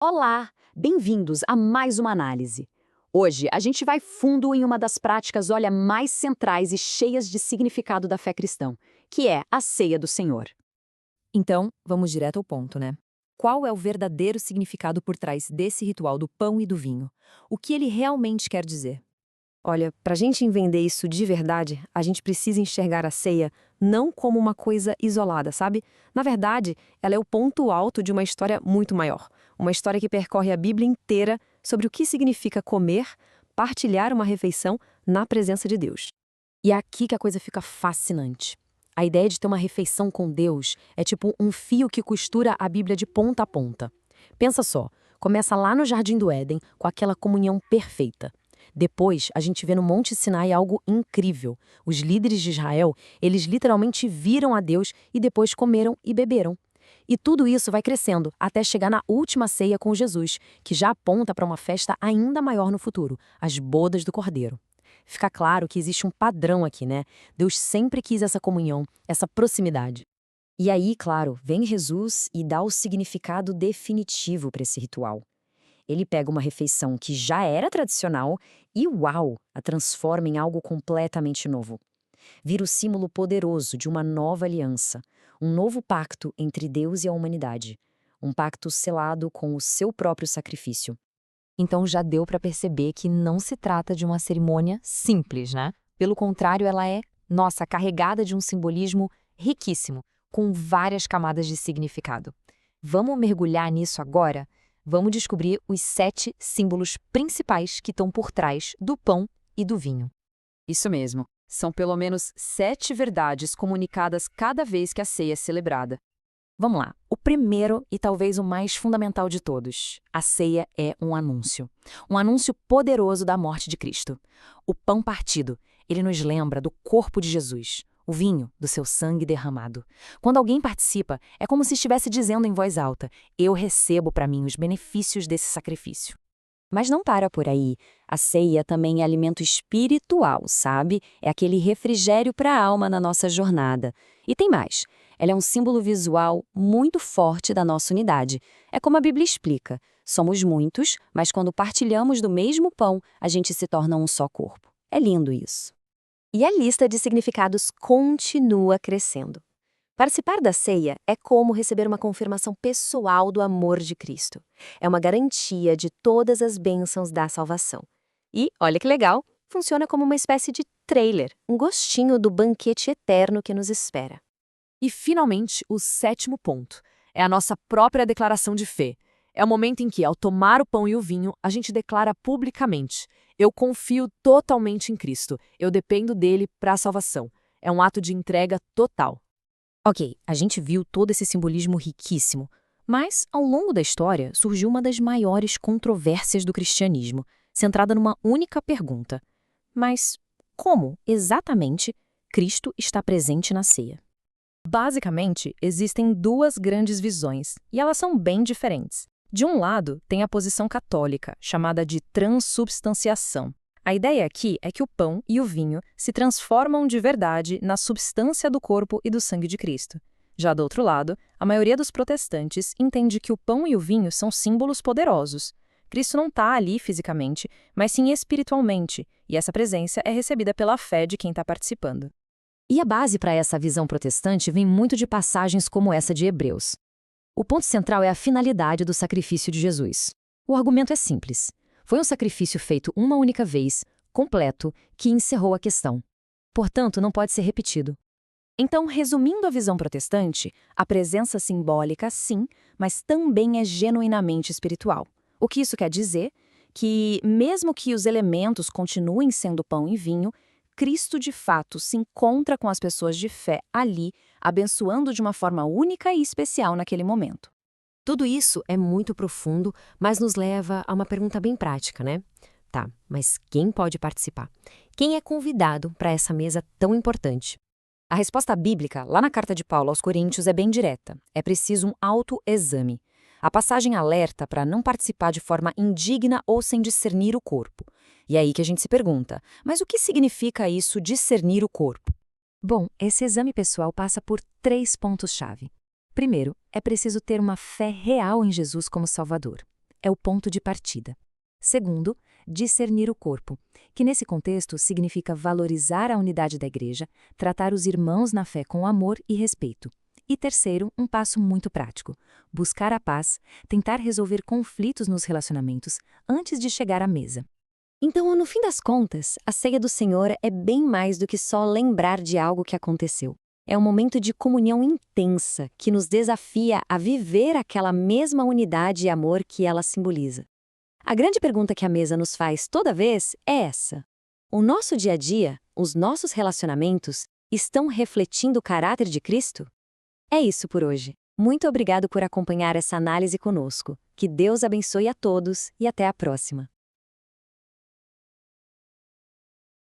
Olá, bem-vindos a mais uma análise. Hoje a gente vai fundo em uma das práticas, olha, mais centrais e cheias de significado da fé cristã, que é a ceia do Senhor. Então, vamos direto ao ponto, né? Qual é o verdadeiro significado por trás desse ritual do pão e do vinho? O que ele realmente quer dizer? Olha, para a gente entender isso de verdade, a gente precisa enxergar a ceia não como uma coisa isolada, sabe? Na verdade, ela é o ponto alto de uma história muito maior. Uma história que percorre a Bíblia inteira sobre o que significa comer, partilhar uma refeição na presença de Deus. E é aqui que a coisa fica fascinante. A ideia de ter uma refeição com Deus é tipo um fio que costura a Bíblia de ponta a ponta. Pensa só, começa lá no Jardim do Éden, com aquela comunhão perfeita. Depois, a gente vê no Monte Sinai algo incrível. Os líderes de Israel, eles literalmente viram a Deus e depois comeram e beberam. E tudo isso vai crescendo até chegar na última ceia com Jesus, que já aponta para uma festa ainda maior no futuro, as bodas do Cordeiro. Fica claro que existe um padrão aqui, né? Deus sempre quis essa comunhão, essa proximidade. E aí, claro, vem Jesus e dá o significado definitivo para esse ritual. Ele pega uma refeição que já era tradicional e, uau, a transforma em algo completamente novo. Vira o símbolo poderoso de uma nova aliança, um novo pacto entre Deus e a humanidade. Um pacto selado com o seu próprio sacrifício. Então já deu para perceber que não se trata de uma cerimônia simples, né? Pelo contrário, ela é, nossa, carregada de um simbolismo riquíssimo, com várias camadas de significado. Vamos mergulhar nisso agora? Vamos descobrir os 7 símbolos principais que estão por trás do pão e do vinho. Isso mesmo. São pelo menos 7 verdades comunicadas cada vez que a ceia é celebrada. Vamos lá. O primeiro e talvez o mais fundamental de todos. A ceia é um anúncio. Um anúncio poderoso da morte de Cristo. O pão partido, ele nos lembra do corpo de Jesus. O vinho, do seu sangue derramado. Quando alguém participa, é como se estivesse dizendo em voz alta: eu recebo para mim os benefícios desse sacrifício. Mas não para por aí. A ceia também é alimento espiritual, sabe? É aquele refrigério para a alma na nossa jornada. E tem mais. Ela é um símbolo visual muito forte da nossa unidade. É como a Bíblia explica. Somos muitos, mas quando partilhamos do mesmo pão, a gente se torna um só corpo. É lindo isso. E a lista de significados continua crescendo. Participar da ceia é como receber uma confirmação pessoal do amor de Cristo. É uma garantia de todas as bênçãos da salvação. E, olha que legal, funciona como uma espécie de trailer, um gostinho do banquete eterno que nos espera. E, finalmente, o 7º ponto. É a nossa própria declaração de fé. É o momento em que, ao tomar o pão e o vinho, a gente declara publicamente: eu confio totalmente em Cristo, eu dependo dele para a salvação. É um ato de entrega total. Ok, a gente viu todo esse simbolismo riquíssimo, mas, ao longo da história, surgiu uma das maiores controvérsias do cristianismo, centrada numa única pergunta. Mas como, exatamente, Cristo está presente na ceia? Basicamente, existem duas grandes visões, e elas são bem diferentes. De um lado, tem a posição católica, chamada de transubstanciação. A ideia aqui é que o pão e o vinho se transformam de verdade na substância do corpo e do sangue de Cristo. Já do outro lado, a maioria dos protestantes entende que o pão e o vinho são símbolos poderosos. Cristo não está ali fisicamente, mas sim espiritualmente, e essa presença é recebida pela fé de quem está participando. E a base para essa visão protestante vem muito de passagens como essa de Hebreus. O ponto central é a finalidade do sacrifício de Jesus. O argumento é simples. Foi um sacrifício feito uma única vez, completo, que encerrou a questão. Portanto, não pode ser repetido. Então, resumindo a visão protestante, a presença simbólica, sim, mas também é genuinamente espiritual. O que isso quer dizer? Que, mesmo que os elementos continuem sendo pão e vinho, Cristo de fato se encontra com as pessoas de fé ali, abençoando de uma forma única e especial naquele momento. Tudo isso é muito profundo, mas nos leva a uma pergunta bem prática, né? Tá, mas quem pode participar? Quem é convidado para essa mesa tão importante? A resposta bíblica, lá na carta de Paulo aos Coríntios, é bem direta. É preciso um autoexame. A passagem alerta para não participar de forma indigna ou sem discernir o corpo. E é aí que a gente se pergunta, mas o que significa isso, discernir o corpo? Bom, esse exame pessoal passa por 3 pontos-chave. Primeiro, é preciso ter uma fé real em Jesus como Salvador. é o ponto de partida. Segundo, discernir o corpo, que nesse contexto significa valorizar a unidade da igreja, tratar os irmãos na fé com amor e respeito. E terceiro, um passo muito prático: buscar a paz, tentar resolver conflitos nos relacionamentos antes de chegar à mesa. Então, no fim das contas, a ceia do Senhor é bem mais do que só lembrar de algo que aconteceu. É um momento de comunhão intensa que nos desafia a viver aquela mesma unidade e amor que ela simboliza. A grande pergunta que a mesa nos faz toda vez é essa: o nosso dia a dia, os nossos relacionamentos, estão refletindo o caráter de Cristo? É isso por hoje. Muito obrigado por acompanhar essa análise conosco. Que Deus abençoe a todos e até a próxima.